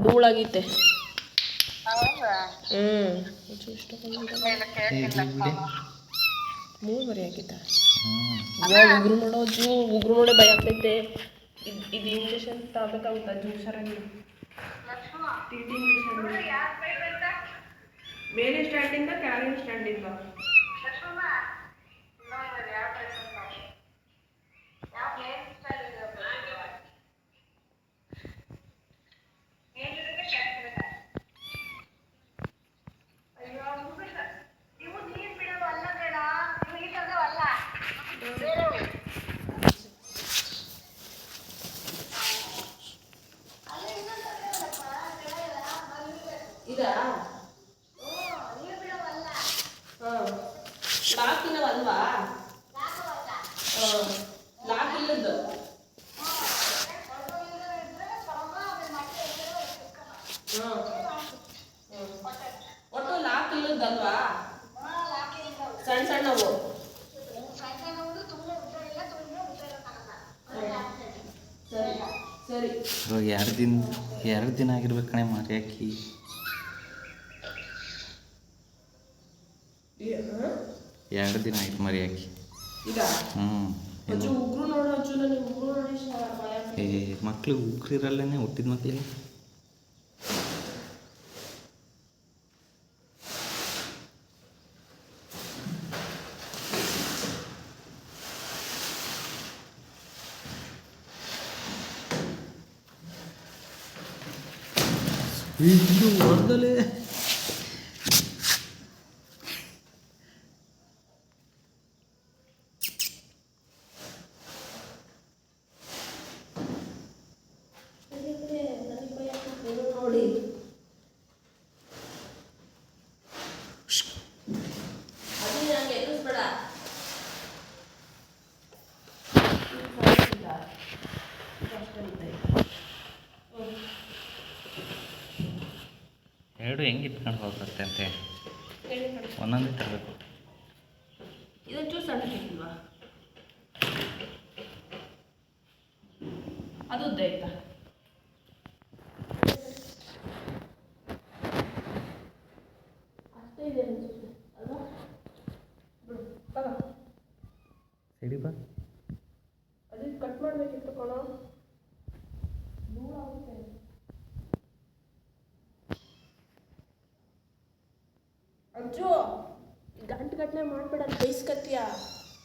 ಧೂಳಾಗೈತೆ. ಮೂರು ಮರಿ ಆಗಿತ್ತ. ಇವಾಗ ಉಗುರು ನೋಡೋ ಅಜ್ಜು, ಉಗುರು ನೋಡೇ ಭಯ ಆಗ್ತೈತೆ. ಇದು ಇಂಜೆಕ್ಷನ್ ತಗೋಬೇಕಾಗುತ್ತಾ ಅಜ್ಜು? ಹುಷಾರಾಗಿ ಟಿಟಿ ಇಂಜೆಕ್ಷನ್. ಮೇಲೆ ಸ್ಟ್ಯಾಂಡಿಂದ ಕೆಳಗಿನ ಸ್ಟ್ಯಾಂಡಿಂದ ಇದಾ? ಲಾಕ್ ಇಲ್ಲವಲ್ವಾ? ಲಾಕ್ ಇಲ್ಲದ್ದು ಒಟ್ಟು ಲಾಕ್ ಇಲ್ಲದಲ್ವಾ? ಸಣ್ಣ ಸಣ್ಣವು. ಸರಿ ಸರಿ. ಎರಡು ದಿನ ಆಗಿರ್ಬೇಕು ಕಣೆ ಮಾರಿ ಹಾಕಿ. ಎರಡು ದಿನ ಆಯ್ತು ಮರಿ ಹಾಕಿ. ಮಕ್ಳಿಗೆ ಉಗ್ರಿರಲ್ಲೇ ಹುಟ್ಟಿದ ಮಕ್ಳಿಗೆ. ಇದು ಹೊರದಲೇ ನೋಡಿ. ಅದು ನಂಗೆ ಎದುರಿಸ್ಬೇಡ. ಎರಡು ಹೆಂಗೆ ಇಟ್ಕೊಂಡು ಹೋಗುತ್ತೆ ಅಂತೆ. ಒಂದೊಂದೇ ತರಬೇಕು. ಇದೊಂಚೂರು ಸಣ್ಣಕ್ಕಿಲ್ವಾ? ಅದು ಉದ್ದ ಆಯ್ತಾ? ಅಷ್ಟೇ ಇದೆ ಅನಿಸುತ್ತೆ ಅಲ್ವಾ? ಸರಿ ಬಾ. ಅದಕ್ಕೆ ಕಟ್ ಮಾಡಬೇಕಿತ್ತು ಕಣೋ. ಧೂಳಾಗುತ್ತೆ. ಅಜ್ಜು, ಗಂಟೆ ಗಟ್ಟಲೆ ಮಾಡಬೇಡ, ಬೇಯಿಸ್ಕತ್ತೀಯ.